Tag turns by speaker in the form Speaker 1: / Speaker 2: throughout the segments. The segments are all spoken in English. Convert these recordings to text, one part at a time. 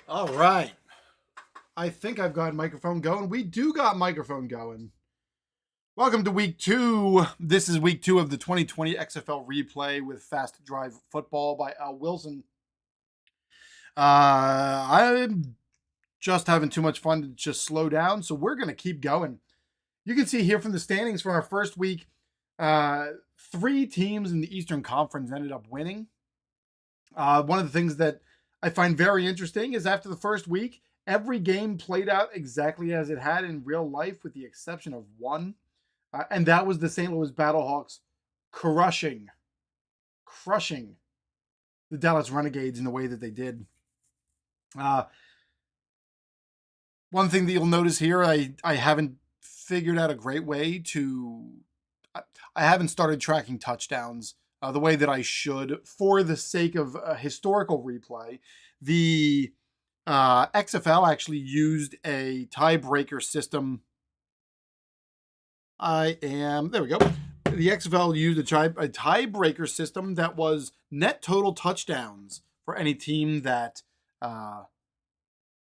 Speaker 1: All right. I think I've got microphone going. We do got microphone going. Welcome to week 2. This is week 2 of the 2020 XFL replay with Fast Drive Football by Al Wilson. I'm just having too much fun to just slow down, so we're going to keep going. You can see here from the standings from our first week, 3 teams in the Eastern Conference ended up winning. One of the things that I find very interesting is after the first week, every game played out exactly as it had in real life, with the exception of one. And that was the St. Louis Battlehawks crushing the Dallas Renegades in the way that they did. One thing that you'll notice here, I haven't figured out a great way to... I haven't started tracking touchdowns the way that I should for the sake of historical replay. The XFL actually used a tiebreaker system. There we go. The XFL used a tiebreaker system that was net total touchdowns for any team that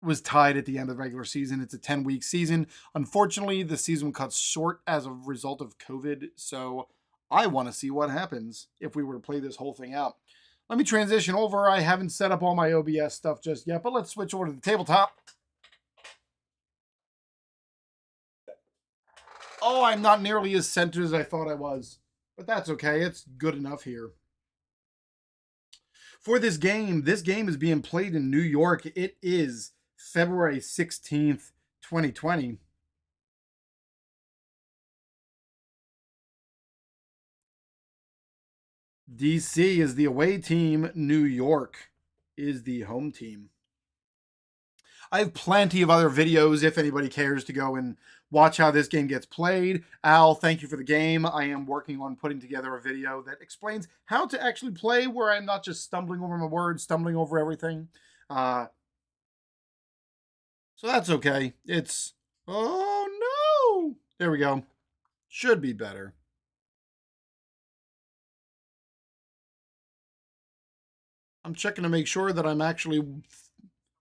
Speaker 1: was tied at the end of the regular season. It's a 10-week season. Unfortunately, the season cut short as a result of COVID, so I want to see what happens if we were to play this whole thing out. Let me transition over. I haven't set up all my OBS stuff just yet, but let's switch over to the tabletop. Oh, I'm not nearly as centered as I thought I was, but that's okay. It's good enough here. For this game is being played in New York. It is February 16th, 2020. DC is the away team. New York is the home team. I have plenty of other videos if anybody cares to go and watch how this game gets played. Al, thank you for the game. I am working on putting together a video that explains how to actually play, where I'm not just stumbling over my words, stumbling over everything. So that's okay. It's... Oh, no! There we go. Should be better. I'm checking to make sure that I'm actually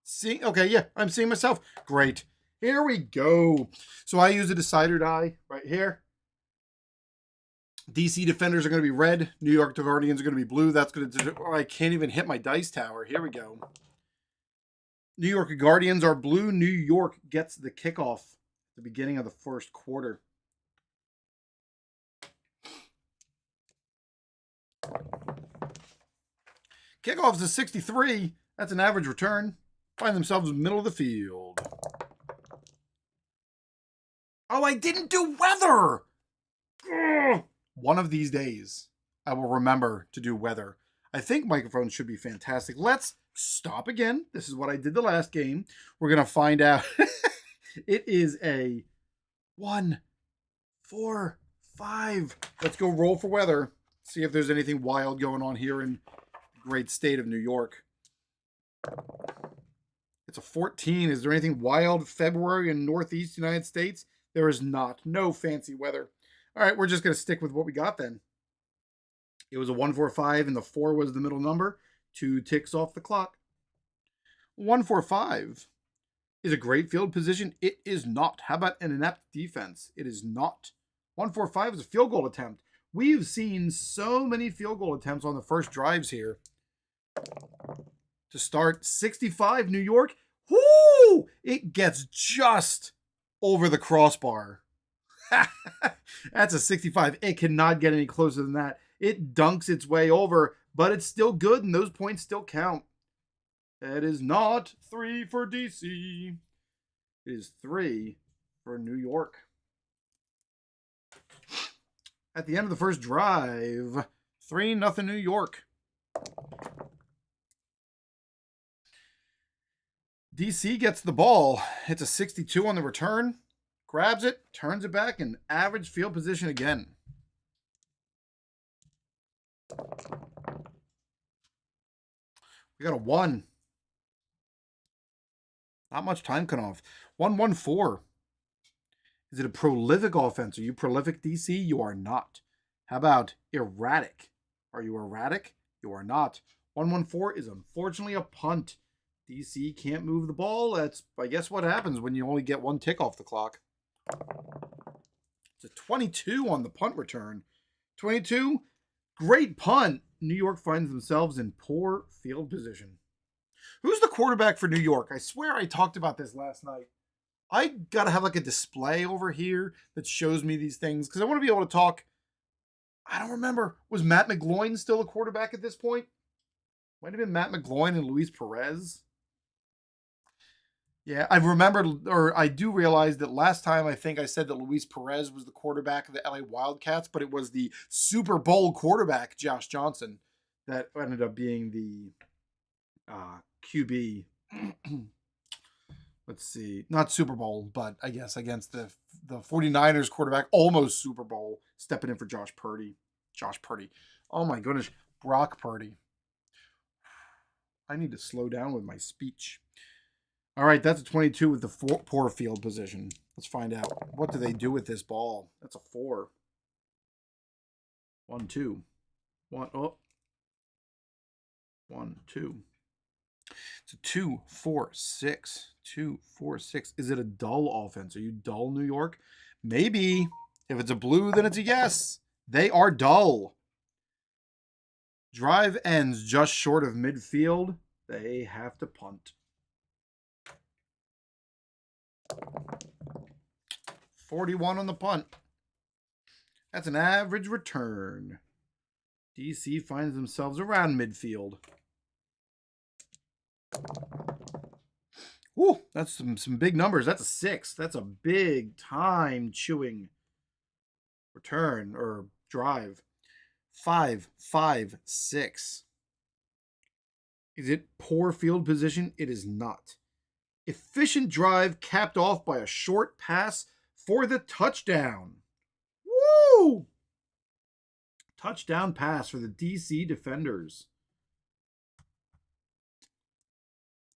Speaker 1: seeing. Okay, yeah, I'm seeing myself. Great. Here we go. So I use a decider die right here. DC defenders are going to be red. New York Guardians are going to be blue. That's going to... Oh, I can't even hit my dice tower. Here we go. New York Guardians are blue. New York gets the kickoff at the beginning of the first quarter. Kickoff's a 63. That's an average return. Find themselves in the middle of the field. Oh, I didn't do weather! Ugh. One of these days, I will remember to do weather. I think microphones should be fantastic. Let's stop again. This is what I did the last game. We're going to find out. It is a 1, 4, 5. Let's go roll for weather. See if there's anything wild going on here in the great state of New York. It's a 14. Is there anything wild February in Northeast United States? There is not. No fancy weather. All right, we're just going to stick with what we got then. It was a 145, and the 4 was the middle number. 2 ticks off the clock. 145 is a great field position. It is not. How about an inept defense? It is not. 145 is a field goal attempt. We've seen so many field goal attempts on the first drives here. To start, 65, New York. Whoo! It gets just over the crossbar. That's a 65. It cannot get any closer than that. It dunks its way over, but it's still good, and those points still count. That is not 3 for DC. It is 3 for New York. At the end of the first drive, 3-0 New York. DC gets the ball. It's a 62 on the return. Grabs it, turns it back, and average field position again. We got a 1. Not much time cut off. 1-1-4. Is it a prolific offense? Are you prolific, DC? You are not. How about erratic? Are you erratic? You are not. 1-1-4 is unfortunately a punt. DC can't move the ball. That's, I guess, what happens when you only get one tick off the clock. It's a 22 on the punt return. 22, great punt. New York finds themselves in poor field position. Who's the quarterback for New York? I swear I talked about this last night. I got to have like a display over here that shows me these things because I want to be able to talk. I don't remember. Was Matt McGloin still a quarterback at this point? Might have been Matt McGloin and Luis Perez. Yeah, I've remembered, or I do realize that last time I think I said that Luis Perez was the quarterback of the LA Wildcats, but it was the Super Bowl quarterback, Josh Johnson, that ended up being the QB. Let's see, not Super Bowl, but I guess against the 49ers quarterback, almost Super Bowl, stepping in for Josh Purdy. Oh my goodness, Brock Purdy. I need to slow down with my speech. All right, that's a 22 with the poor field position. Let's find out. What do they do with this ball? That's a 4. 1, 2. 1, oh. 1, 2. It's a 2, 4, 6. 2, 4, 6. Is it a dull offense? Are you dull, New York? Maybe. If it's a blue, then it's a yes. They are dull. Drive ends just short of midfield. They have to punt. 41 on the punt. That's an average return. DC finds themselves around midfield. Ooh, that's some big numbers. That's a 6. That's a big time chewing return or drive. 5, 5, 6. Is it poor field position? It is not. Efficient drive capped off by a short pass for the touchdown. Woo! Touchdown pass for the DC defenders.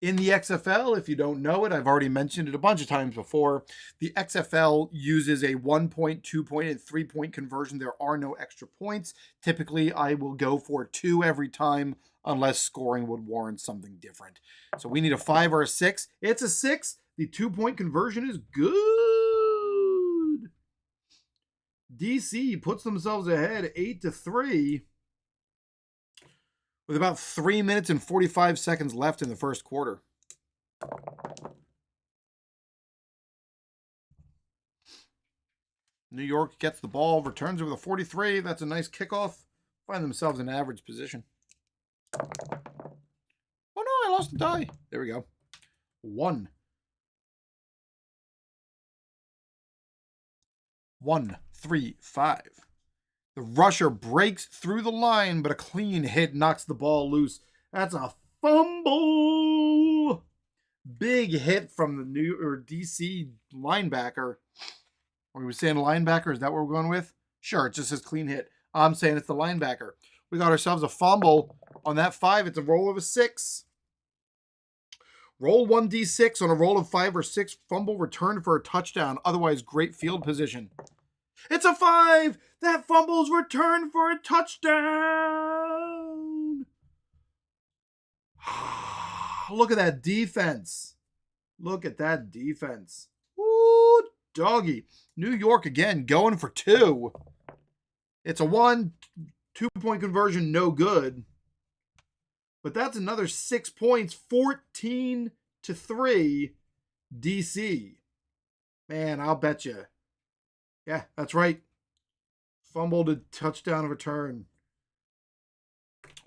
Speaker 1: In the XFL, if you don't know it, I've already mentioned it a bunch of times before. The XFL uses a 1 point, 2 point, and 3 point conversion. There are no extra points. Typically, I will go for 2 every time unless scoring would warrant something different. So we need a 5 or a 6. It's a 6. The 2 point conversion is good. DC puts themselves ahead 8-3 with about 3 minutes and 45 seconds left in the first quarter. New York gets the ball, returns with a 43. That's a nice kickoff. Find themselves in average position. Oh no, I lost the die. There we go. 1. 1, 3, 5. The rusher breaks through the line, but a clean hit knocks the ball loose. That's a fumble. Big hit from the DC linebacker. Are we saying linebacker? Is that what we're going with? Sure, it just says clean hit. I'm saying it's the linebacker. We got ourselves a fumble on that 5. It's a roll of a 6. Roll 1d6 on a roll of 5 or 6. Fumble return for a touchdown. Otherwise, great field position. It's a 5. That fumble's returned for a touchdown. Look at that defense. Look at that defense. Ooh, doggy. New York again going for 2. It's a 1, 2 point conversion, no good. But that's another 6 points, 14-3 DC. Man, I'll bet you. Yeah, that's right. Fumbled a touchdown return.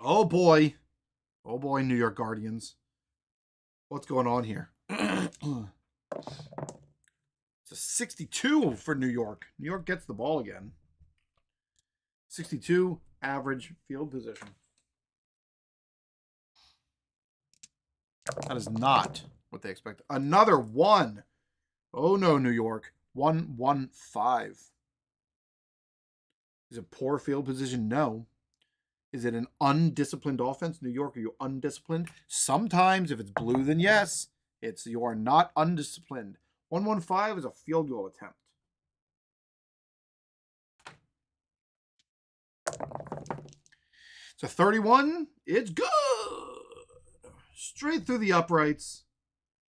Speaker 1: Oh boy. Oh boy, New York Guardians. What's going on here? It's a 62 for New York. New York gets the ball again. 62 average field position. That is not what they expect. Another 1. Oh no, New York. 1-1-5. Is it poor field position? No. Is it an undisciplined offense? New York, are you undisciplined? Sometimes, if it's blue, then yes. It's you are not undisciplined. 1-1-5 is a field goal attempt. It's a 31. It's good. straight through the uprights.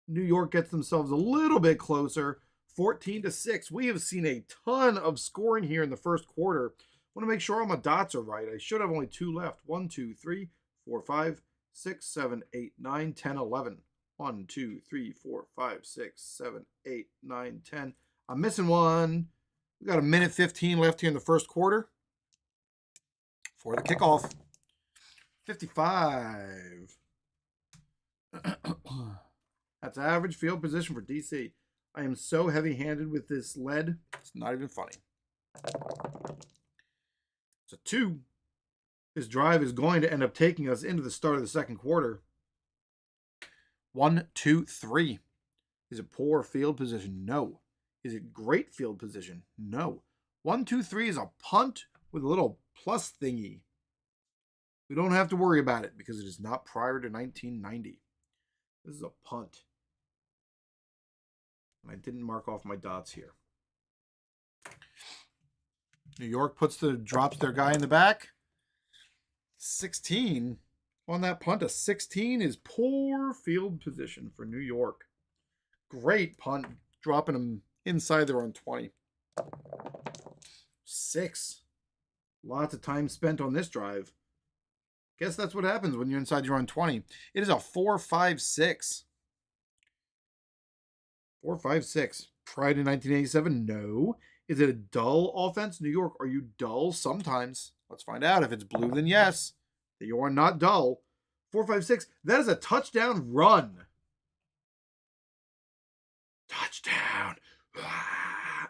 Speaker 1: New York gets themselves a little bit closer. 14-6. We have seen a ton of scoring here in the first quarter. I want to make sure all my dots are right. I should have only 2 left. 1, 2, 3, 4, 5, 6, 7, 8, 9, 10, 11. 1, 2, 3, 4, 5, 6, 7, 8, 9, 10. I'm missing one. We got a minute 15 left here in the first quarter for the kickoff. 55. That's average field position for DC. I am so heavy-handed with this lead, it's not even funny. It's a 2. This drive is going to end up taking us into the start of the second quarter. 1, 2, 3. Is it poor field position? No. Is it great field position? No. 1, 2, 3 is a punt with a little plus thingy. We don't have to worry about it because it is not prior to 1990. This is a punt. And I didn't mark off my dots here. New York drops their guy in the back. 16 on that punt. A 16 is poor field position for New York. Great punt, dropping them inside their own 20. 6. Lots of time spent on this drive. Guess that's what happens when you're inside your own 20. It is a 4-5-6. 4-5-6. Prior to 1987? No. Is it a dull offense? New York, are you dull? Sometimes. Let's find out. If it's blue, then yes. That you are not dull. 4-5-6. That is a touchdown run. Touchdown.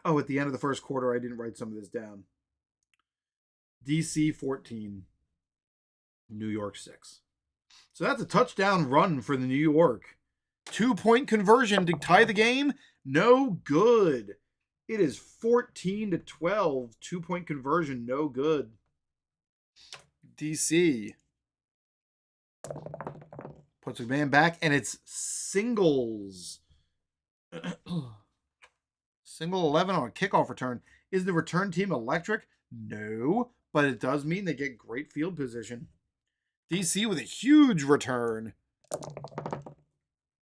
Speaker 1: Oh, at the end of the first quarter, I didn't write some of this down. DC 14. New York 6. So that's a touchdown run for the New York. 2-point conversion to tie the game. No good. It is 14-12. 2-point conversion. No good. DC puts a man back, and it's singles. Single 11 on a kickoff return. Is the return team electric? No, but it does mean they get great field position. DC with a huge return.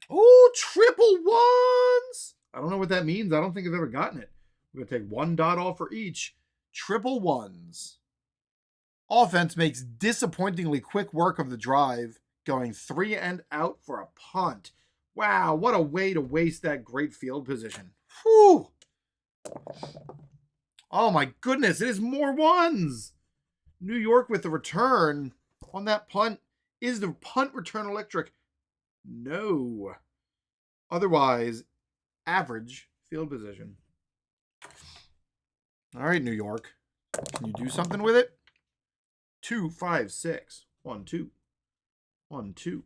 Speaker 1: Oh, triple ones. I don't know what that means. I don't think I've ever gotten it. We're going to take 1 dot off for each. Triple ones. Offense makes disappointingly quick work of the drive, going 3 and out for a punt. Wow, what a way to waste that great field position. Whew. Oh my goodness, it is more ones. New York with the return on that punt. Is the punt return electric? No. Otherwise, average field position. All right, New York. Can you do something with it? 2, 5, 6. 1, 2. 1, 2.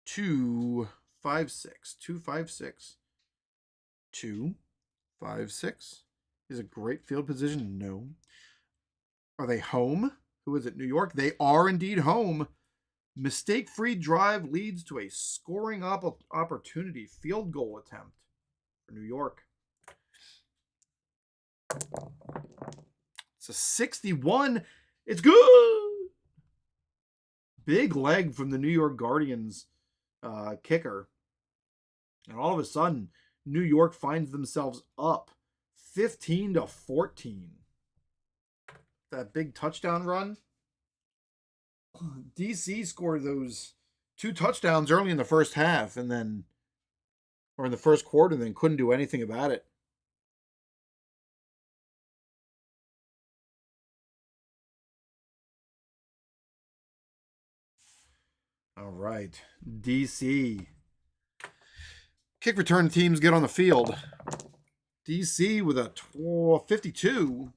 Speaker 1: Two, 5, 6. 2, 5, 6. 2, 5, 6. Is a great field position? No. Are they home? Who is it? New York? They are indeed home. Mistake-free drive leads to a scoring opportunity. Field goal attempt for New York. It's a 61. It's good. Big leg from the New York Guardians kicker. And all of a sudden, New York finds themselves up 15-14. That big touchdown run. DC scored those 2 touchdowns early in the first half or in the first quarter, and then couldn't do anything about it. All right, DC. Kick return teams get on the field. DC with a 52.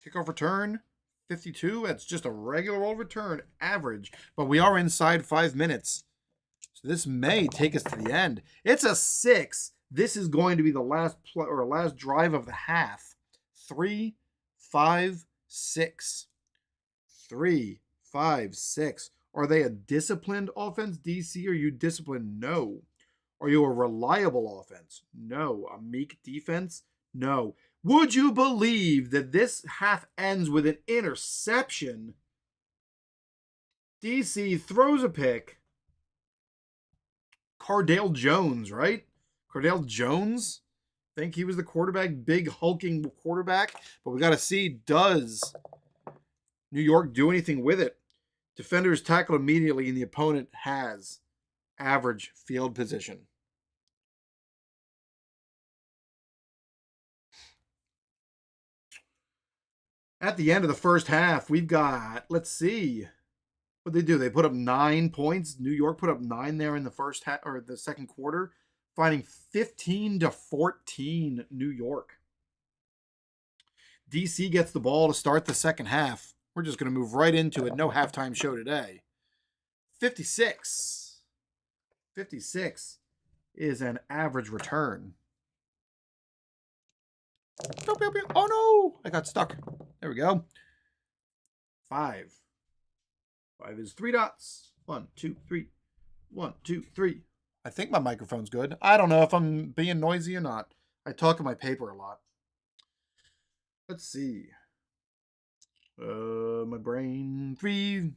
Speaker 1: Kickoff return, 52. That's just a regular old return, average. But we are inside 5 minutes. So this may take us to the end. It's a 6. This is going to be the last drive of the half. 3, 5, 6. 3, 5, 6. Are they a disciplined offense, DC? Are you disciplined? No. Are you a reliable offense? No. A meek defense? No. Would you believe that this half ends with an interception? DC throws a pick. Cardale Jones, right? Cardale Jones? Think he was the quarterback, big hulking quarterback. But we got to see, does New York do anything with it? Defenders tackle immediately, and the opponent has average field position. At the end of the first half, we've got, let's see, what they do. They put up 9 points. New York put up 9 there in the first half or the second quarter, finding 15-14 New York. DC gets the ball to start the second half. We're just going to move right into it. No halftime show today. 56. 56 is an average return. Oh no! I got stuck. There we go. 5. 5 is 3 dots. 1, 2, 3. 1, 2, 3. I think my microphone's good. I don't know if I'm being noisy or not. I talk in my paper a lot. Let's see. My brain. 3.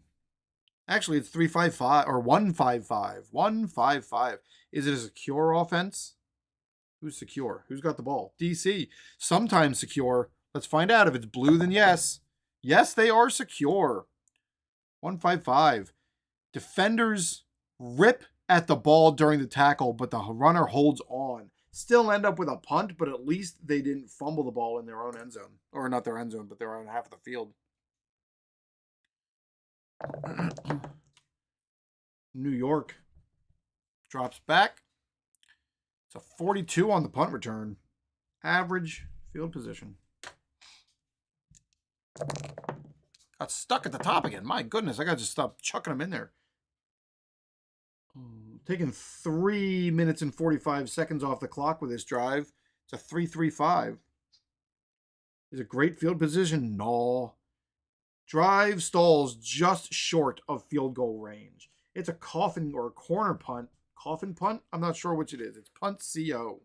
Speaker 1: Actually, it's 3-5-5 or 1-5-5. 1-5-5. Is it a secure offense? Who's secure? Who's got the ball? DC. Sometimes secure. Let's find out. If it's blue, then yes. Yes, they are secure. 1-5-5. Defenders rip at the ball during the tackle, but the runner holds on. Still end up with a punt, but at least they didn't fumble the ball in their own end zone. Or not their end zone, but their own half of the field. New York drops back. It's a 42 on the punt return. Average field position. Got stuck at the top again. My goodness, I got to just stop chucking them in there. Taking 3 minutes and 45 seconds off the clock with this drive. It's a 3-3-5. Is it great field position? No. Drive stalls just short of field goal range. It's a coffin or a corner punt. Coffin punt? I'm not sure which it is. It's punt CO.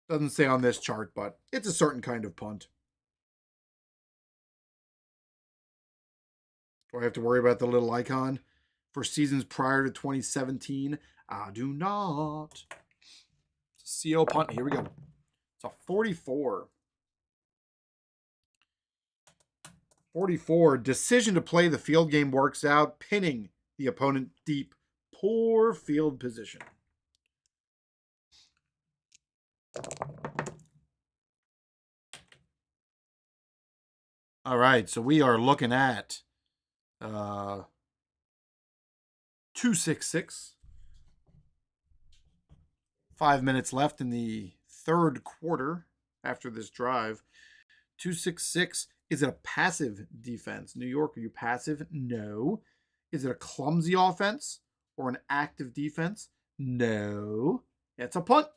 Speaker 1: Doesn't say on this chart, but it's a certain kind of punt. Do I have to worry about the little icon for seasons prior to 2017? I do not. It's a CO punt. Here we go. It's a 44. 44. Decision to play the field game works out, pinning the opponent deep. Poor field position. All right, so we are looking at 2-6-6. 5 minutes left in the third quarter after this drive. 2-6-6. Is it a passive defense? New York, are you passive? No. Is it a clumsy offense or an active defense? No. It's a punt.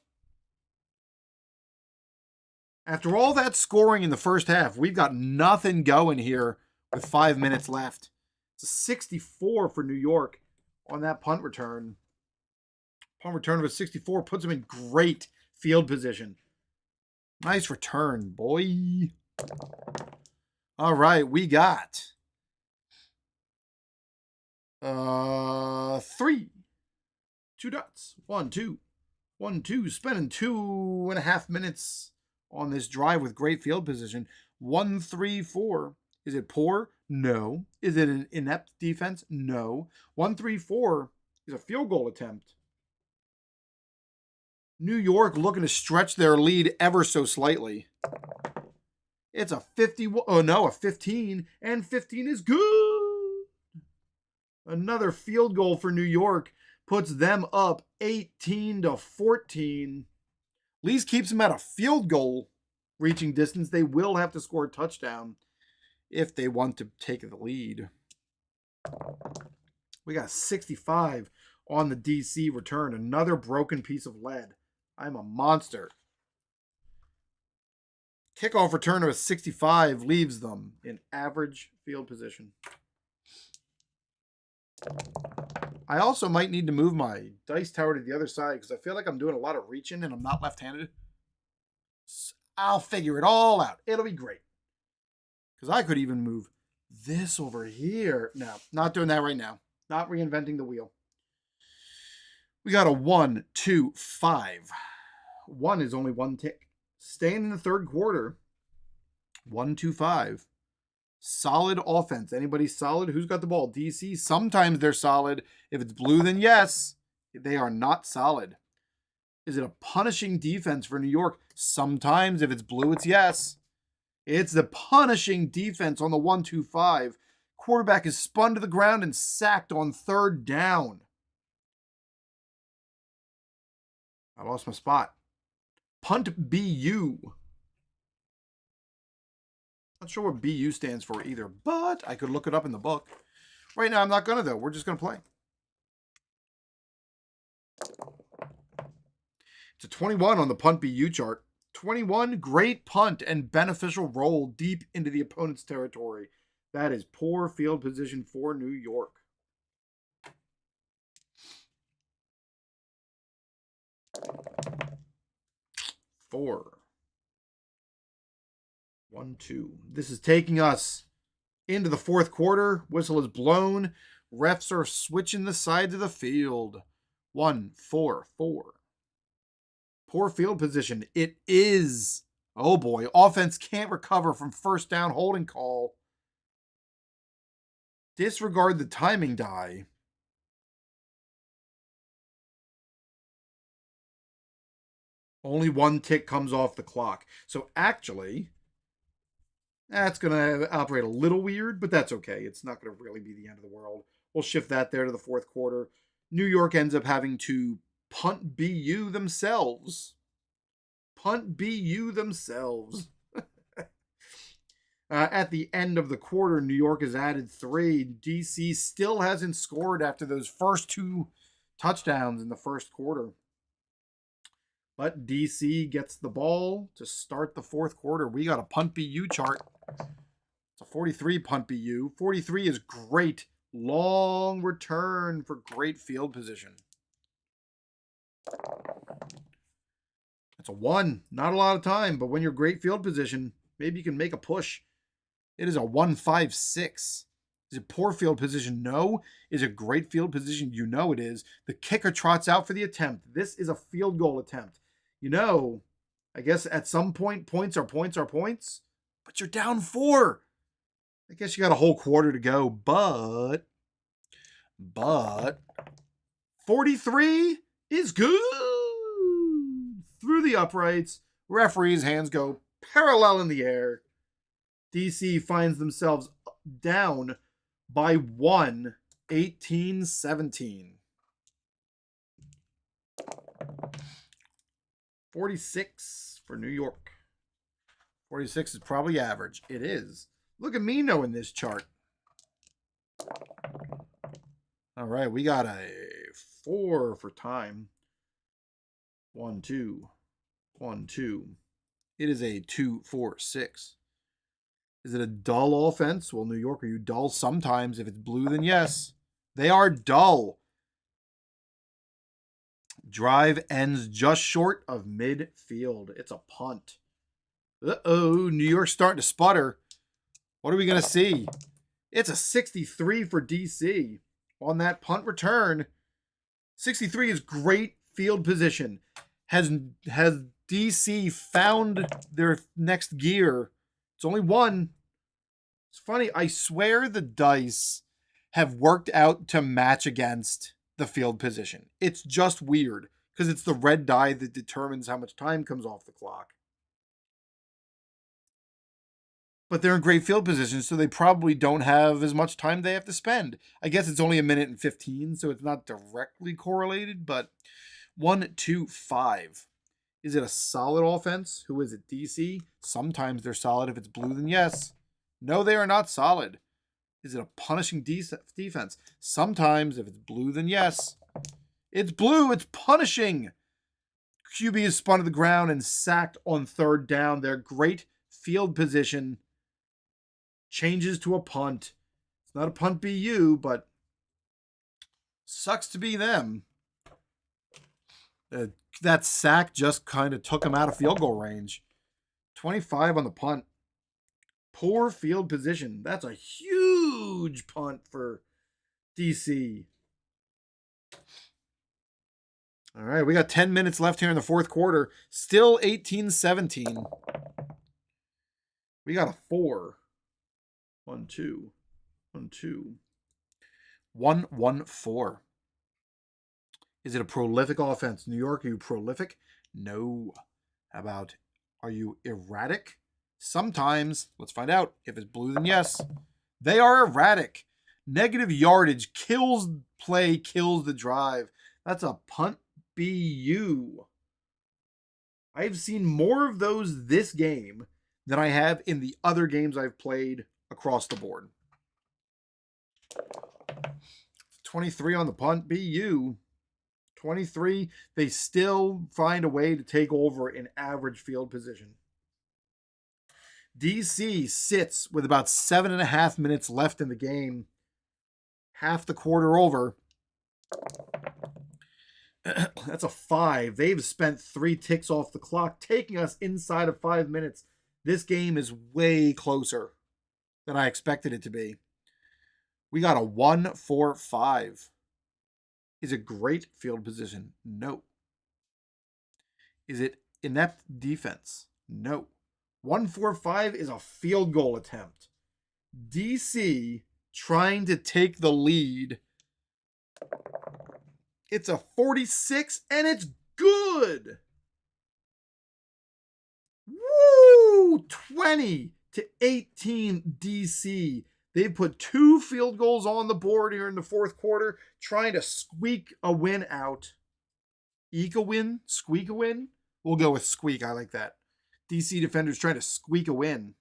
Speaker 1: After all that scoring in the first half, we've got nothing going here with 5 minutes left. It's a 64 for New York on that punt return. Punt return of a 64 puts them in great field position. Nice return, boy. All right, we got 3. 2 dots. 1, 2. 1, 2. Spending 2.5 minutes on this drive with great field position. 1, 3, 4. Is it poor? No. Is it an inept defense? No. 1, 3, 4 is a field goal attempt. New York looking to stretch their lead ever so slightly. It's a 51. Oh no, a 15, and 15 is good. Another field goal for New York puts them up 18-14. At least keeps them at a field goal reaching distance. They will have to score a touchdown if they want to take the lead. We got 65 on the DC return. Another broken piece of lead. I'm a monster. Kickoff return of a 65 leaves them in average field position. I also might need to move my dice tower to the other side because I feel like I'm doing a lot of reaching and I'm not left-handed. I'll figure it all out. It'll be great. Because I could even move this over here. No, not doing that right now. Not reinventing the wheel. We got a 1, 2, 5. 1 is only 1 tick. Staying in the third quarter. 1, 2, 5. Solid offense. Anybody solid? Who's got the ball? DC. Sometimes they're solid. If it's blue, then yes. They are not solid. Is it a punishing defense for New York? Sometimes. If it's blue, it's yes. It's the punishing defense on the 1, 2, 5. Quarterback is spun to the ground and sacked on third down. I lost my spot. Punt BU. Not sure what BU stands for either, but I could look it up in the book. Right now, I'm not going to, though. We're just going to play. It's a 21 on the punt BU chart. 21, great punt and beneficial roll deep into the opponent's territory. That is poor field position for New York. Four. 1, 2. This is taking us into the fourth quarter. Whistle is blown. Refs are switching the sides of the field. 1, 4, 4. Poor field position. It is. Oh boy. Offense can't recover from first down holding call. Disregard the timing die. Only 1 tick comes off the clock. So actually, that's going to operate a little weird, but that's okay. It's not going to really be the end of the world. We'll shift that there to the fourth quarter. New York ends up having to punt BU themselves. Punt BU themselves. At the end of the quarter, New York has added 3. DC still hasn't scored after those first 2 touchdowns in the first quarter. But DC gets the ball to start the fourth quarter. We got a punt BU chart. It's a 43 punt BU. 43 is great. Long return for great field position. It's a 1. Not a lot of time, but when you're great field position, maybe you can make a push. It is a 1-5-6. Is it poor field position? No. Is it great field position? You know it is. The kicker trots out for the attempt. This is a field goal attempt. You know, I guess at some point, points are points, but you're down 4. I guess you got a whole quarter to go, but 43 is good. Through the uprights, referee's hands go parallel in the air. DC finds themselves down by 1, 18-17. 46 for New York. 46 is probably average. It is. Look at me knowing this chart. All right, we got a 4 for time. 1, 2. 1, 2. It is a 2, 4, 6. Is it a dull offense? Well, New York, are you dull? Sometimes. If it's blue, then yes. They are dull. Drive ends just short of midfield. It's a punt. Uh-oh, New York's starting to sputter. What are we going to see? It's a 63 for DC on that punt return. 63 is great field position. Has DC found their next gear? It's only 1. It's funny. I swear the dice have worked out to match against the field position. It's just weird because it's the red die that determines how much time comes off the clock. But they're in great field position, so they probably don't have as much time they have to spend. I guess it's only 1:15, so it's not directly correlated, but 1, 2, 5. Is it a solid offense? Who is it? DC? Sometimes they're solid. If it's blue, then yes. No, they are not solid. Is it a punishing defense? Sometimes. If it's blue, then yes. It's blue. It's punishing. QB is spun to the ground and sacked on third down. Their great field position changes to a punt. It's not a punt BU, but Sucks to be them. That sack just kind of took them out of field goal range. 25 on the punt. Poor field position. That's a huge punt for DC. All right, we got 10 minutes left here in the fourth quarter. Still 18-17. We got a 4. 1-2. 1-2. 1-1-4. Is it a prolific offense? New York, are you prolific? No. How about, are you erratic? Sometimes. Let's find out. If it's blue, then yes. They are erratic. Negative yardage kills play, kills the drive. That's a punt BU. I've seen more of those this game than I have in the other games I've played across the board. 23 on the punt BU. 23, they still find a way to take over in average field position. DC sits with about 7.5 minutes left in the game. Half the quarter over. That's a 5. They've spent 3 ticks off the clock, taking us inside of 5 minutes. This game is way closer than I expected it to be. We got a 1-4-5. Is it great field position? No. Is it inept defense? No. 1-4-5 is a field goal attempt. DC trying to take the lead. It's a 46 and it's good. Woo! 20-18 DC. They put 2 field goals on the board here in the fourth quarter, trying to squeak a win out. Eke a win? Squeak a win? We'll go with squeak. I like that. DC defenders trying to squeak a win.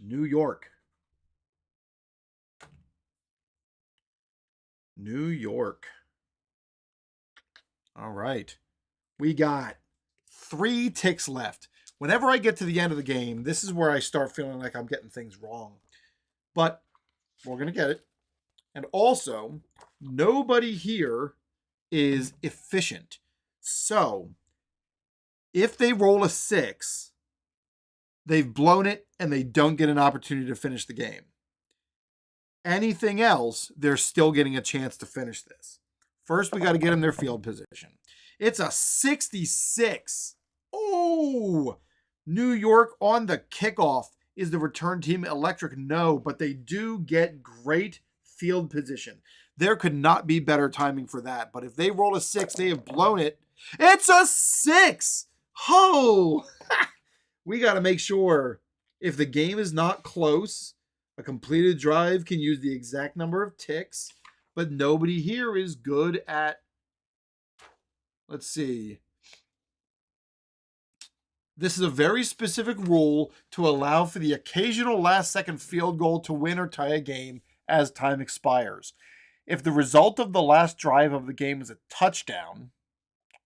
Speaker 1: New York. New York. All right. We got 3 ticks left. Whenever I get to the end of the game, this is where I start feeling like I'm getting things wrong. But we're going to get it. And also, nobody here is efficient. So, if they roll a 6, they've blown it and they don't get an opportunity to finish the game. Anything else, they're still getting a chance to finish this. First, we got to get them their field position. It's a 66. Oh! New York on the kickoff. Is the return team electric? No, but they do get great field position. There could not be better timing for that. But if they roll a 6, they have blown it. It's a 6! Oh! We got to make sure if the game is not close, a completed drive can use the exact number of ticks, but nobody here is good at, let's see. This is a very specific rule to allow for the occasional last-second field goal to win or tie a game as time expires. If the result of the last drive of the game is a touchdown,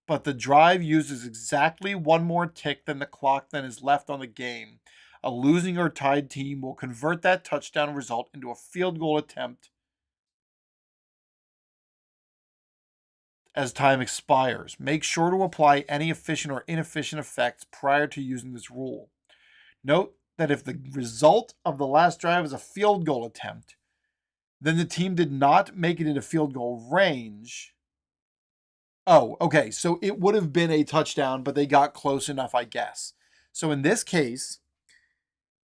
Speaker 1: but the drive uses exactly 1 more tick than the clock that is left on the game, a losing or tied team will convert that touchdown result into a field goal attempt as time expires. Make sure to apply any efficient or inefficient effects prior to using this rule. Note that if the result of the last drive is a field goal attempt, then the team did not make it into field goal range. Oh, okay, so it would have been a touchdown, but they got close enough, I guess. So in this case,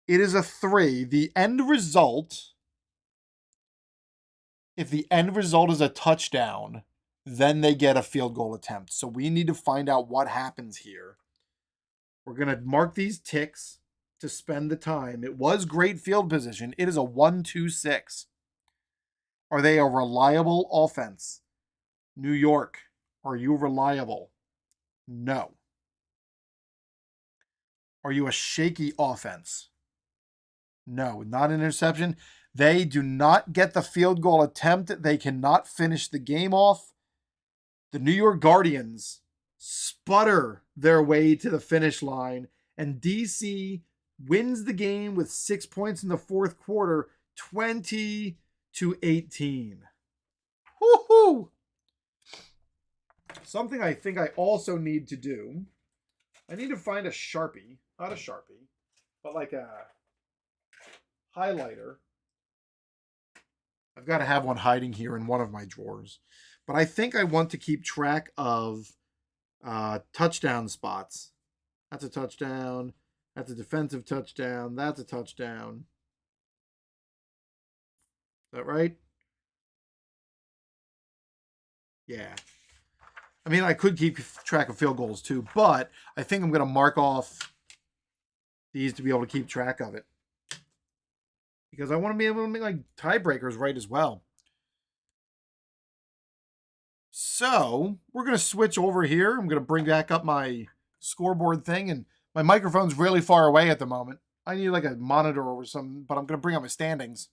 Speaker 1: it is a 3. The end result, if the end result is a touchdown, then they get a field goal attempt. So we need to find out what happens here. We're going to mark these ticks to spend the time. It was great field position. It is a 1-2-6. Are they a reliable offense? New York, are you reliable? No. Are you a shaky offense? No, not an interception. They do not get the field goal attempt. They cannot finish the game off. The New York Guardians sputter their way to the finish line, and DC wins the game with 6 points in the fourth quarter 20-18. Woohoo! Something I think I also need to do. I need to find a Sharpie. Not a Sharpie, but like a highlighter. I've got to have one hiding here in one of my drawers. But I think I want to keep track of touchdown spots. That's a touchdown. That's a defensive touchdown. That's a touchdown. Is that right? Yeah. I mean, I could keep track of field goals too, but I think I'm going to mark off these to be able to keep track of it. Because I want to be able to make like tiebreakers right as well. So we're going to switch over here. I'm going to bring back up my scoreboard thing, and my microphone's really far away at the moment. I need like a monitor or something, but I'm going to bring up my standings.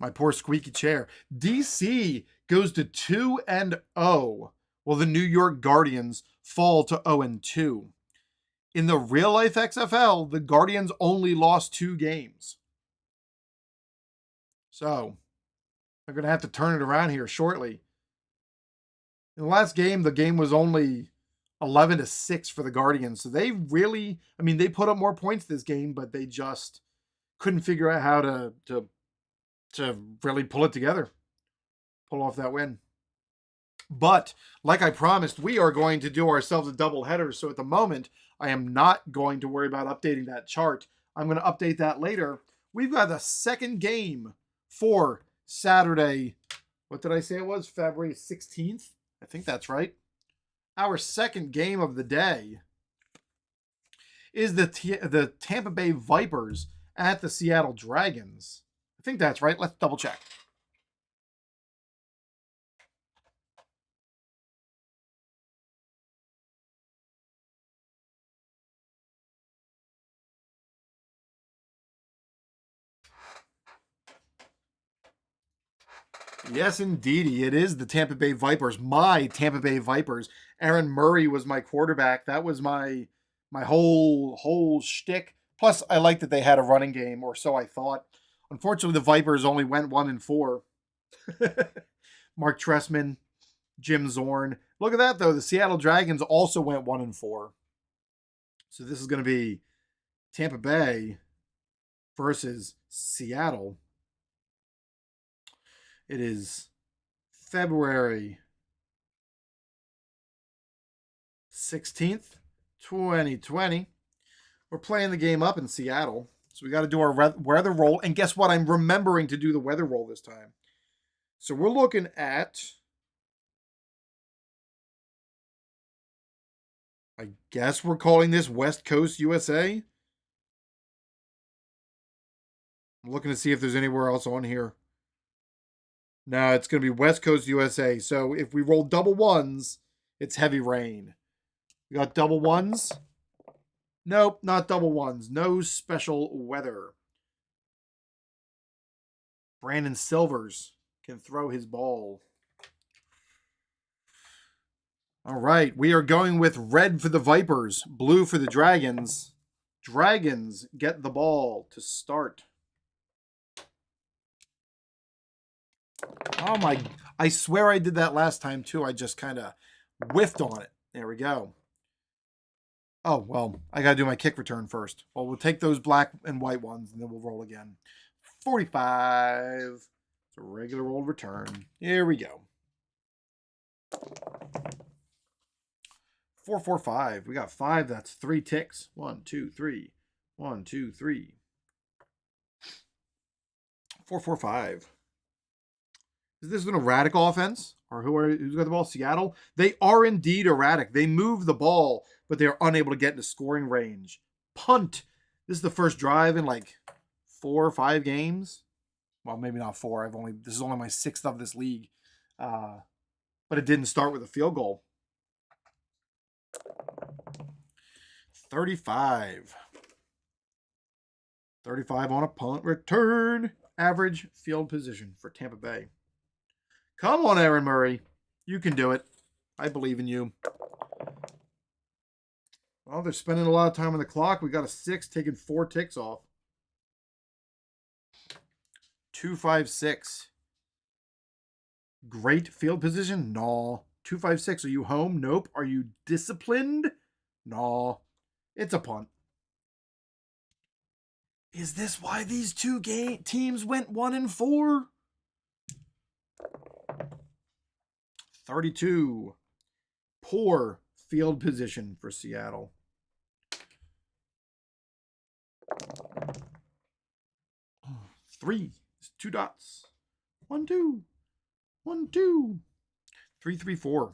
Speaker 1: My poor squeaky chair. DC goes to 2-0, while the New York Guardians fall to 0-2. In the real life XFL, the Guardians only lost 2 games. So they're going to have to turn it around here shortly. In the last game, the game was only 11-6 for the Guardians. So they really, I mean, they put up more points this game, but they just couldn't figure out how to really pull it together, pull off that win. But like I promised, we are going to do ourselves a double header. So at the moment, I am not going to worry about updating that chart. I'm going to update that later. We've got the second game for Saturday. What did I say it was? February 16th? I think that's right. Our second game of the day is the Tampa Bay Vipers at the Seattle Dragons. I think that's right. Let's double check. Yes, indeedy. It is the Tampa Bay Vipers. My Tampa Bay Vipers. Aaron Murray was my quarterback. That was my whole shtick. Plus, I liked that they had a running game, or so I thought. Unfortunately, the Vipers only went 1-4. Mark Trestman, Jim Zorn. Look at that, though. The Seattle Dragons also went 1-4. So this is going to be Tampa Bay versus Seattle. It is February 16th, 2020. We're playing the game up in Seattle. So we got to do our weather roll. And guess what? I'm remembering to do the weather roll this time. So we're looking at, I guess we're calling this West Coast USA. I'm looking to see if there's anywhere else on here. No, it's going to be West Coast USA. So if we roll double ones, it's heavy rain. We got double ones. Nope, not double ones. No special weather. Brandon Silvers can throw his ball. All right, we are going with red for the Vipers, blue for the Dragons. Dragons get the ball to start. Oh my, I swear I did that last time too. I just kind of whiffed on it. There we go. Oh, well, I got to do my kick return first. Well, we'll take those black and white ones, and then we'll roll again. 45. It's a regular old return. Here we go. 445. We got 5. That's 3 ticks. 1, 2, 3. 1, 2, 3. 445. Is this an erratic offense? Or who's got the ball? Seattle? They are indeed erratic. They move the ball, but they are unable to get into scoring range. Punt. This is the first drive in like 4 or 5 games. Well, maybe not 4. This is only my 6th of this league. But it didn't start with a field goal. 35. 35 on a punt return. Average field position for Tampa Bay. Come on, Aaron Murray. You can do it. I believe in you. Well, they're spending a lot of time on the clock. We got a 6 taking 4 ticks off. 256. Great field position? No. 256. Are you home? Nope. Are you disciplined? No. It's a punt. Is this why these two teams went 1-4? 32. Poor field position for Seattle. Three. It's 2 dots. 1, 2. 1, 2. 3, 3, 4.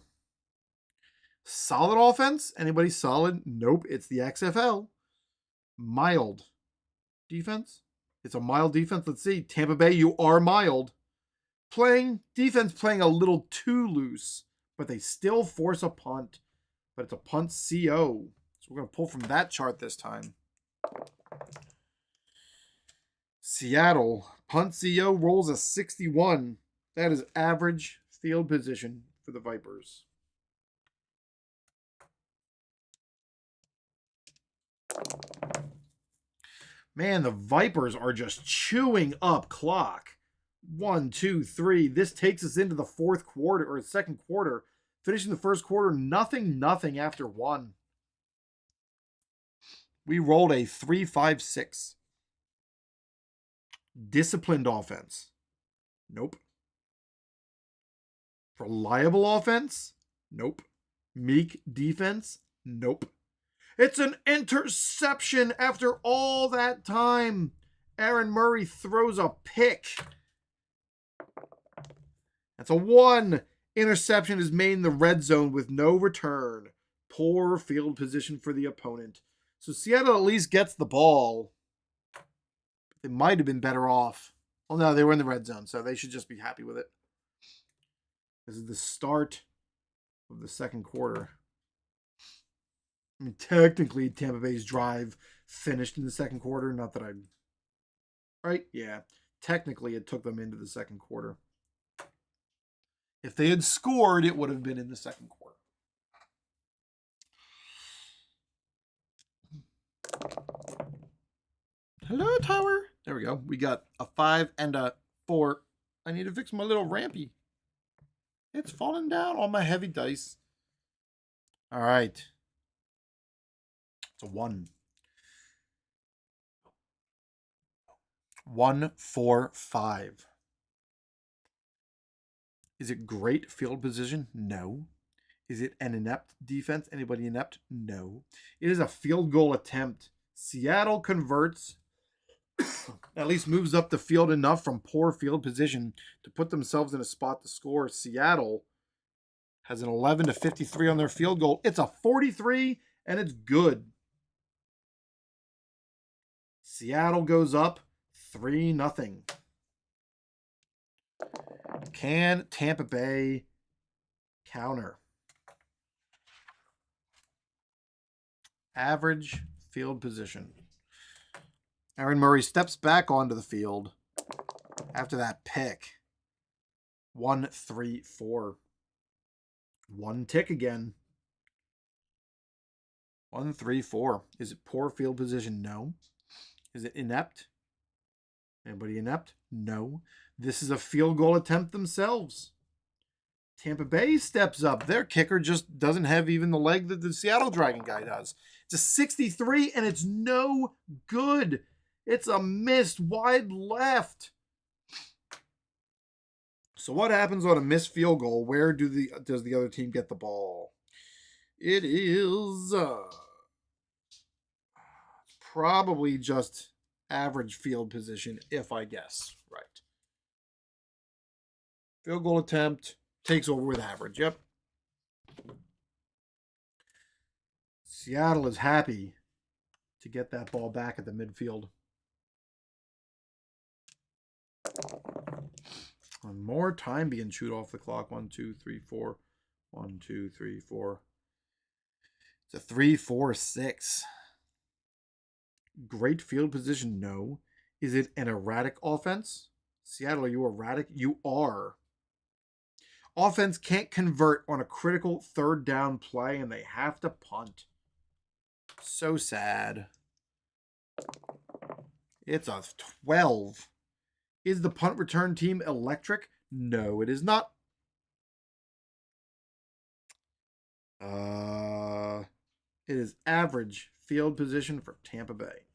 Speaker 1: Solid offense? Anybody solid? Nope. It's the XFL. Mild defense? It's a mild defense. Let's see. Tampa Bay, you are mild. Defense playing a little too loose, but they still force a punt. But it's a punt CO. So we're going to pull from that chart this time. Seattle, punt CO rolls a 61. That is average field position for the Vipers. Man, the Vipers are just chewing up clock. 1, 2, 3. This takes us into the fourth quarter or second quarter. Finishing the first quarter, nothing after 1. We rolled a 3-5-6. Disciplined offense. Nope. Reliable offense? Nope. Meek defense? Nope. It's an interception after all that time. Aaron Murray throws a pick. That's a 1. Interception is made in the red zone with no return. Poor field position for the opponent. So Seattle at least gets the ball. They might have been better off. Well, no, they were in the red zone, so they should just be happy with it. This is the start of the second quarter. I mean, technically, Tampa Bay's drive finished in the second quarter. Not that I'm... Right? Yeah. Technically, it took them into the second quarter. If they had scored, it would have been in the second quarter. Hello, Tower. There we go. We got a 5 and a 4. I need to fix my little rampy. It's falling down on my heavy dice. All right. It's a 1. 1, 4, 5. Is it great field position? No. Is it an inept defense? Anybody inept? No. It is a field goal attempt. Seattle converts, at least moves up the field enough from poor field position to put themselves in a spot to score. Seattle has an 11-53 on their field goal. It's a 43, and it's good. Seattle goes up 3-0. Can Tampa Bay counter? Average field position. Aaron Murray steps back onto the field after that pick. 1, 3, 4. 1 tick again. 1, 3, 4. Is it poor field position? No. Is it inept? Anybody inept? No. This is a field goal attempt themselves. Tampa Bay steps up. Their kicker just doesn't have even the leg that the Seattle Dragon guy does. It's a 63, and it's no good. It's a missed wide left. So what happens on a missed field goal? Where does the other team get the ball? It is probably just average field position, if I guess right. Field goal attempt takes over with average. Yep. Seattle is happy to get that ball back at the midfield. One more time being chewed off the clock. 1, 2, 3, 4. 1, 2, 3, 4. It's a 3, 4, 6. Great field position? No. Is it an erratic offense? Seattle, are you erratic? You are. Offense can't convert on a critical third down play, and they have to punt. So sad. It's a 12. Is the punt return team electric? No, it is not. It is average field position for Tampa Bay.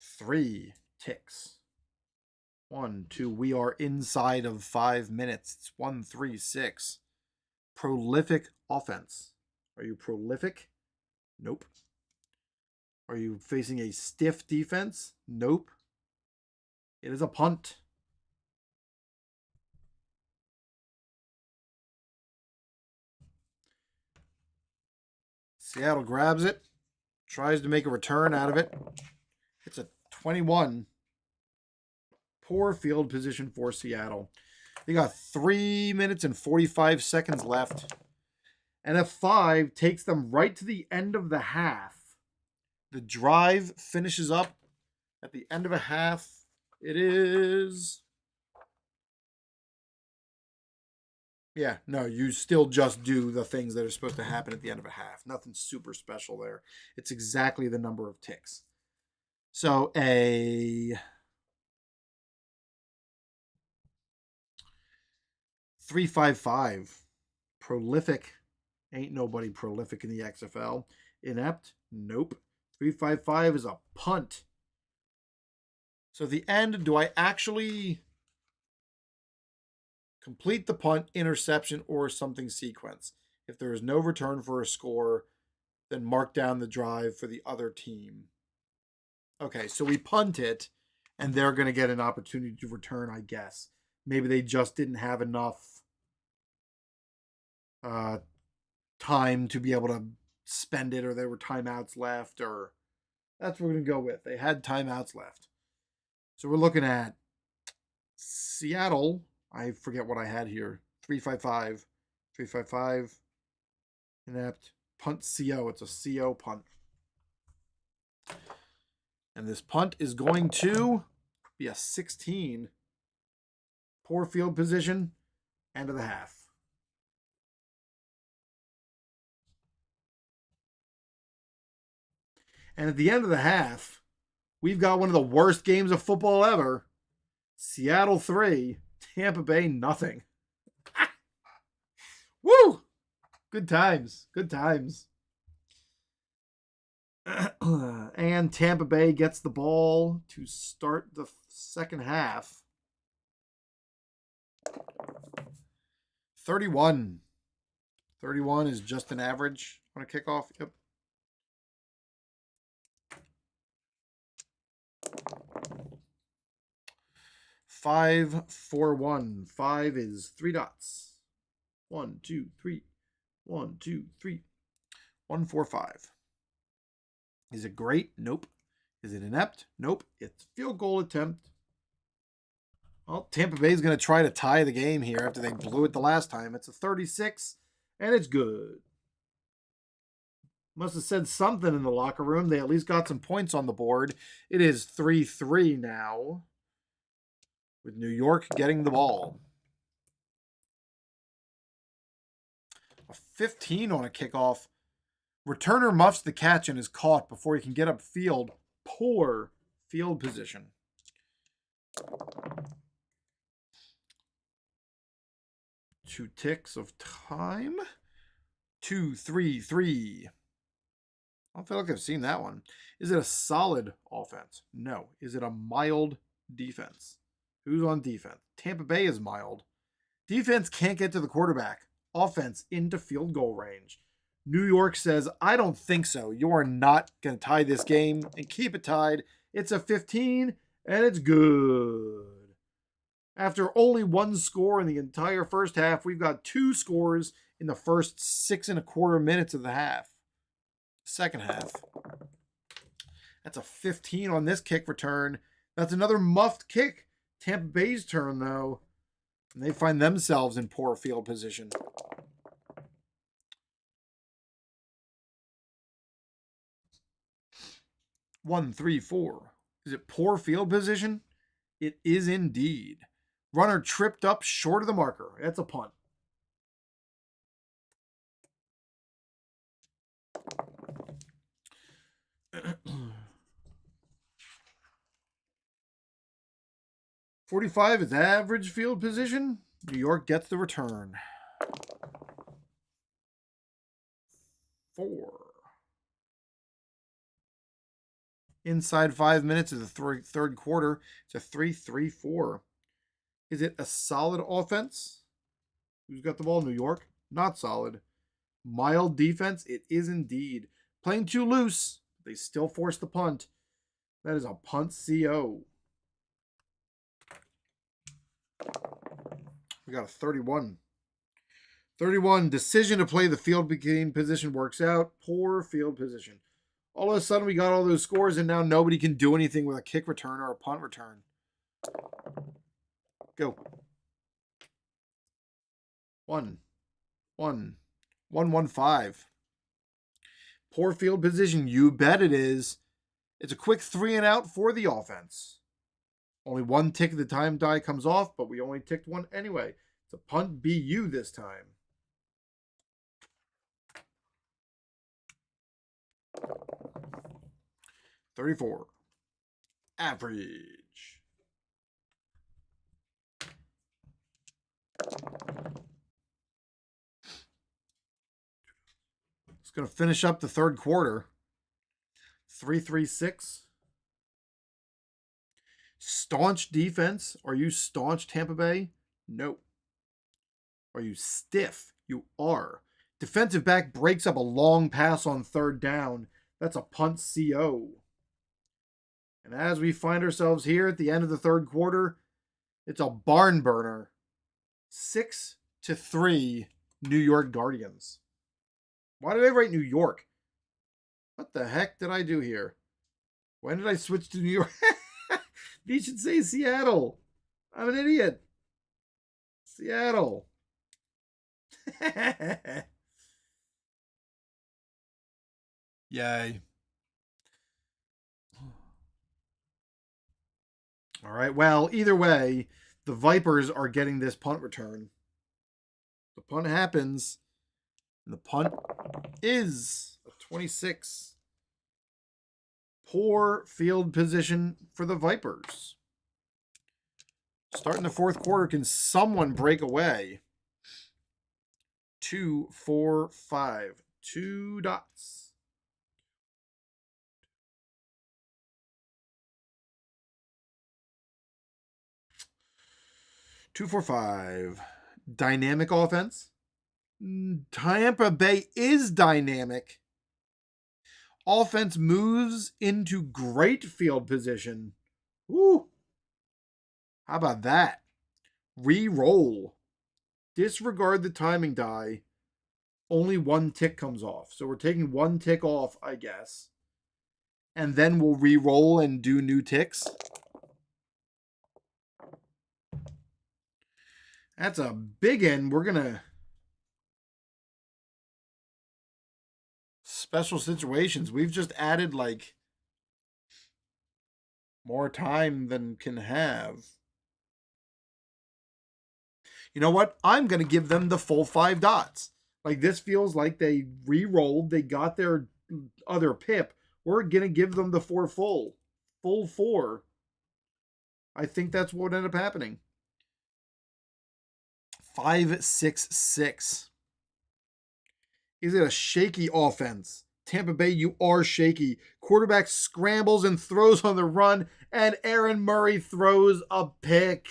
Speaker 1: Three ticks. 1, 2. We are inside of 5 minutes. It's 1, 3, 6. Prolific offense. Are you prolific? Nope. Are you facing a stiff defense? Nope. It is a punt. Seattle grabs it, tries to make a return out of it. It's a 21. Poor field position for Seattle. They got 3 minutes and 45 seconds left. And a 5 takes them right to the end of the half. The drive finishes up at the end of a half. It is... Yeah, no, you still just do the things that are supposed to happen at the end of a half. Nothing super special there. It's exactly the number of ticks. So a 3.55. Prolific. Ain't nobody prolific in the XFL. Inept? Nope. 3.55 is a punt. So at the end, do I actually complete the punt, interception, or something sequence? If there is no return for a score, then mark down the drive for the other team. Okay, so we punt it, and they're going to get an opportunity to return, I guess. Maybe they just didn't have enough time to be able to spend it, or there were timeouts left, or that's what we're going to go with. They had timeouts left. So we're looking at Seattle. I forget what I had here. 3.55. 3.55. Inept. Punt CO. It's a CO punt. And this punt is going to be a 16. Poor field position. End of the half. And at the end of the half, we've got one of the worst games of football ever. Seattle 3, Tampa Bay nothing. Woo! Good times. Good times. And Tampa Bay gets the ball to start the second half. 31. 31 is just an average on a kickoff. Yep. Five, 4, 1. 5 is 3 dots. 1, 2, 3. 1, 2, 3. 1, 4, 5. Is it great? Nope. Is it inept? Nope. It's field goal attempt. Well, Tampa Bay is going to try to tie the game here after they blew it the last time. It's a 36, and it's good. Must have said something in the locker room. They at least got some points on the board. It is 3-3 now, with New York getting the ball. A 15 on a kickoff. Returner muffs the catch and is caught before he can get upfield. Poor field position. Two ticks of time. 2, 3, 3. I don't feel like I've seen that one. Is it a solid offense? No. Is it a mild defense? Who's on defense? Tampa Bay is mild. Defense can't get to the quarterback. Offense into field goal range. New York says, I don't think so. You are not going to tie this game and keep it tied. It's a 15, and it's good. After only one score in the entire first half, we've got 2 scores in the first 6 1/4 minutes of the half. Second half. That's a 15 on this kick return. That's another muffed kick. Tampa Bay's turn, though. And they find themselves in poor field position. One, 3, 4. Is it poor field position? It is indeed. Runner tripped up short of the marker. That's a punt. 45 is average field position. New York gets the return. 4. Inside 5 minutes of the third quarter, it's a 3-3-4. Is it a solid offense? Who's got the ball? New York? Not solid. Mild defense? It is indeed. Playing too loose. They still force the punt. That is a punt CO. We got a 31. 31. Decision to play the field game position works out. Poor field position. All of a sudden, we got all those scores, and now nobody can do anything with a kick return or a punt return. Go. 1. 1. 1-1-5. Poor field position. You bet it is. It's a quick 3 and out for the offense. Only one tick of the time die comes off, but we only ticked one anyway. It's a punt BU this time. $34. Average. It's going to finish up the third quarter. 3-3-6. Staunch defense. Are you staunch, Tampa Bay? No. Are you stiff? You are. Defensive back breaks up a long pass on third down. That's a punt CO. And as we find ourselves here at the end of the third quarter, it's a barn burner. 6-3 New York Guardians. Why did I write New York? What the heck did I do here? When did I switch to New York? These should say Seattle. I'm an idiot. Seattle. Yay. All right. Well, either way, the Vipers are getting this punt return. The punt happens. And the punt is a 26. Poor field position for the Vipers. Starting the fourth quarter, can someone break away? 2, 4, 5. 2 dots. Two, 4, 5. Dynamic offense. Tampa Bay is dynamic. Offense moves into great field position. Woo. How about that? Re-roll. Disregard the timing die. Only one tick comes off. So we're taking one tick off, I guess. And then we'll re-roll and do new ticks. That's a big end. We're going to... Special situations. We've just added, like, more time than can have. You know what? I'm going to give them the full 5 dots. Like, this feels like they re-rolled. They got their other pip. We're going to give them the 4 full. Full 4. I think that's what ended up happening. 5-6-6. Is it a shaky offense? Tampa Bay, you are shaky. Quarterback scrambles and throws on the run, and Aaron Murray throws a pick.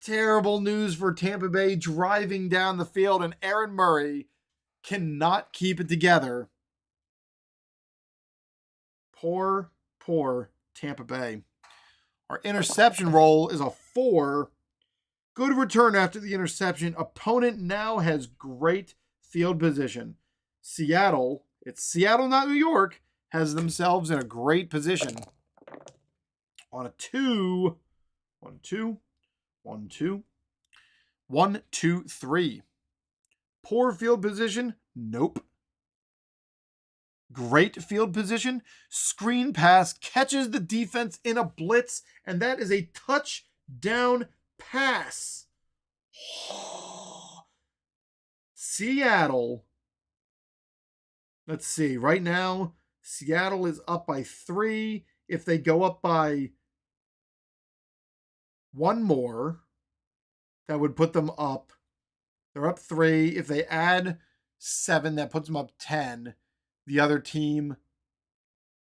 Speaker 1: Terrible news for Tampa Bay driving down the field, and Aaron Murray cannot keep it together. Poor Tampa Bay. Our interception roll is a 4. Good return after the interception. Opponent now has great field position. Seattle, it's Seattle, not New York, has themselves in a great position. On a 2. 1, 2. 1, 2. 1, 2, 3. Poor field position? Nope. Great field position. Screen pass catches the defense in a blitz, and that is a touchdown pass. Seattle. Let's see. Right now, Seattle is up by 3. If they go up by One more. That would put them up. They're up 3. If they add 7, that puts them up 10. The other team,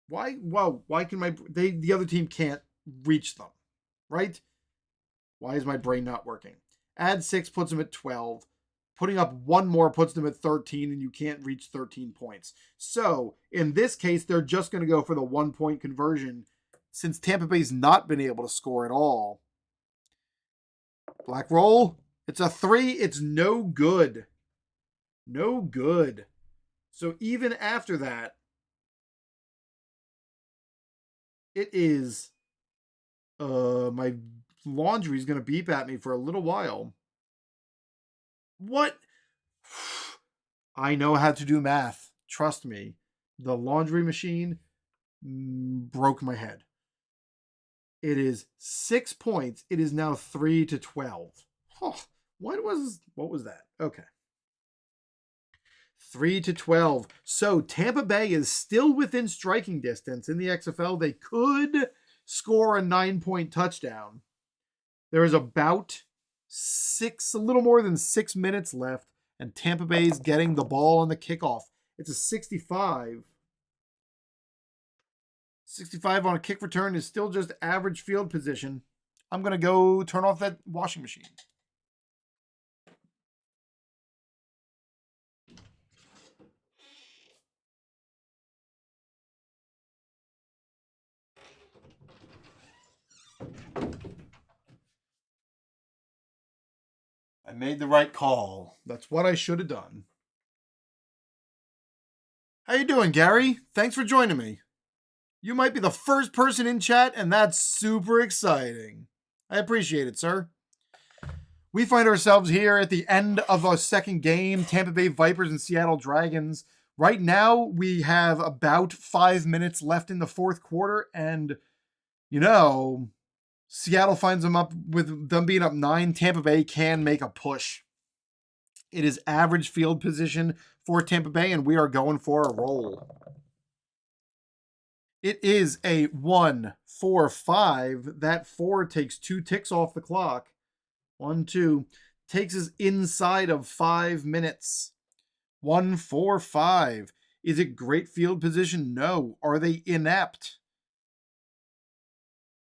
Speaker 1: why can the other team can't reach them, right? Why is my brain not working? Add 6 puts them at 12. Putting up one more puts them at 13, and you can't reach 13 points. So in this case, they're just going to go for the 1-point conversion since Tampa Bay's not been able to score at all. Black roll. It's a 3. It's no good. No good. So even after that, it is my laundry is going to beep at me for a little while. What? I know how to do math. Trust me. The laundry machine broke my head. It is 6 points. It is now 3-12. Oh, what was that? Okay. 3-12. So Tampa Bay is still within striking distance. In the XFL, they could score a 9-point touchdown. There is about a little more than 6 minutes left, and Tampa Bay's getting the ball on the kickoff. It's a 65. 65 on a kick return is still just average field position. I'm going to go turn off that washing machine. I made the right call. That's what I should have done. How you doing, Gary? Thanks for joining me. You might be the first person in chat, and that's super exciting. I appreciate it, sir. We find ourselves here at the end of our second game, Tampa Bay Vipers and Seattle Dragons. Right now, we have about 5 minutes left in the fourth quarter, and, Seattle finds them up with them being up 9. Tampa Bay can make a push. It is average field position for Tampa Bay, and we are going for a roll. It is a 1-4-5. That 4 takes 2 ticks off the clock. 1, 2. Takes us inside of 5 minutes. 1-4-5. Is it great field position? No. Are they inept?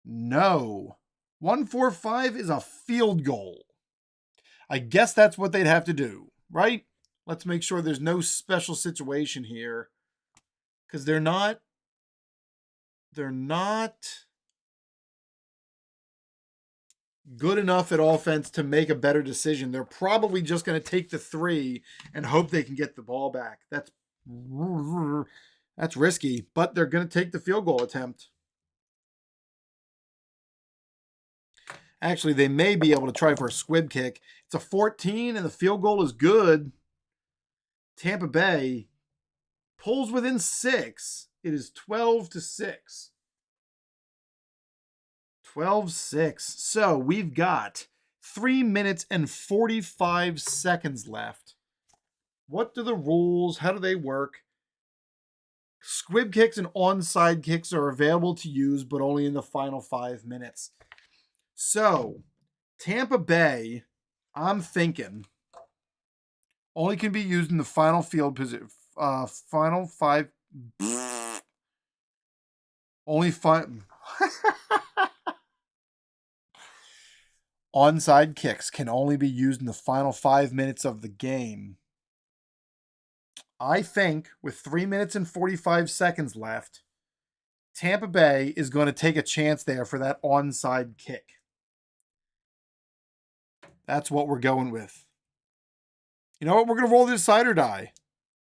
Speaker 1: No. 1-4-5 is a field goal. I guess that's what they'd have to do, right? Let's make sure there's no special situation here. Because they're not good enough at offense to make a better decision. They're probably just going to take the 3 and hope they can get the ball back. That's risky, but they're going to take the field goal attempt. Actually, they may be able to try for a squib kick. It's a 14, and the field goal is good. Tampa Bay pulls within 6. It is 12-6. 12-6. So we've got 3 minutes and 45 seconds left. What do the rules? How do they work? Squib kicks and onside kicks are available to use, but only in the final 5 minutes. So, Tampa Bay, I'm thinking, only can be used in the final field position. Final 5. Only 5. Onside kicks can only be used in the final 5 minutes of the game. I think with 3 minutes and 45 seconds left, Tampa Bay is going to take a chance there for that onside kick. That's what we're going with. You know what? We're going to roll this side or die.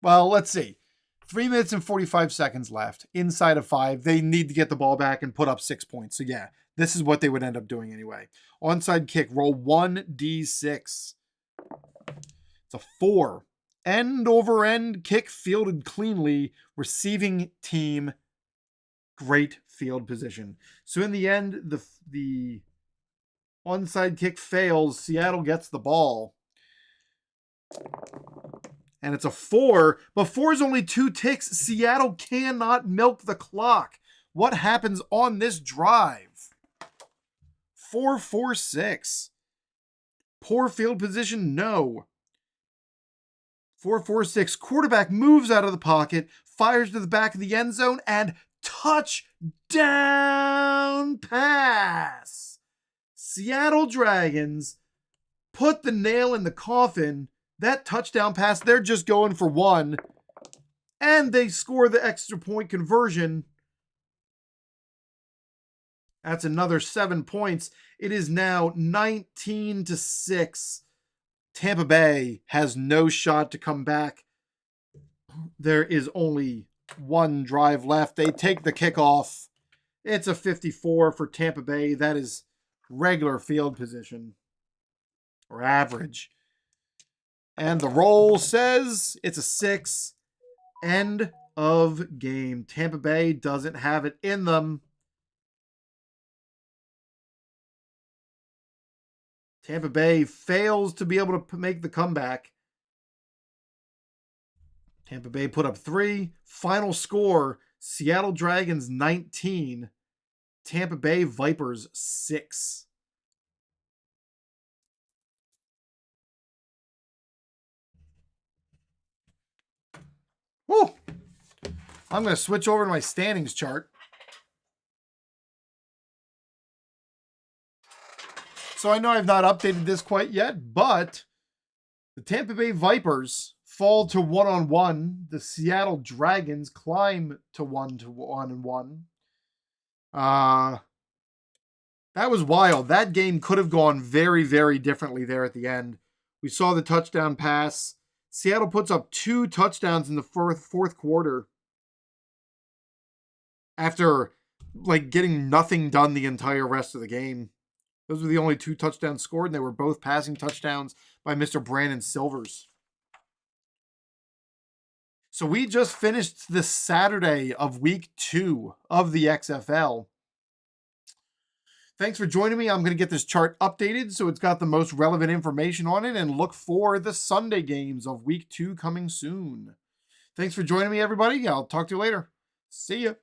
Speaker 1: Well, let's see. 3 minutes and 45 seconds left. Inside of 5. They need to get the ball back and put up 6 points. So, yeah, this is what they would end up doing anyway. Onside kick. Roll 1d6. It's a 4. End over end kick fielded cleanly. Receiving team. Great field position. So, in the end, the onside kick fails. Seattle gets the ball. And it's a 4. But 4 is only 2 ticks. Seattle cannot milk the clock. What happens on this drive? 4-4-6. Poor field position, no. 4-4-6. Quarterback moves out of the pocket, fires to the back of the end zone, and touchdown pass. Seattle Dragons put the nail in the coffin. That touchdown pass, they're just going for one. And they score the extra point conversion. That's another 7 points. It is now 19-6. Tampa Bay has no shot to come back. There is only one drive left. They take the kickoff. It's a 54 for Tampa Bay. That is regular field position or average. And the roll says it's a 6. End of game. Tampa Bay doesn't have it in them. Tampa Bay fails to be able to make the comeback. Tampa Bay put up 3. Final score, Seattle Dragons 19. Tampa Bay Vipers 6. Woo! I'm going to switch over to my standings chart. So I know I've not updated this quite yet, but the Tampa Bay Vipers fall to 1-1. The Seattle Dragons climb to 1-1. That was wild. That game could have gone very, very differently there at the end. We saw the touchdown pass. Seattle puts up 2 touchdowns in the fourth quarter after getting nothing done the entire rest of the game. Those were the only 2 touchdowns scored, and they were both passing touchdowns by Mr. Brandon Silvers. So we just finished the Saturday of week 2 of the XFL. Thanks for joining me. I'm going to get this chart updated so it's got the most relevant information on it, and look for the Sunday games of week 2 coming soon. Thanks for joining me, everybody. I'll talk to you later. See ya.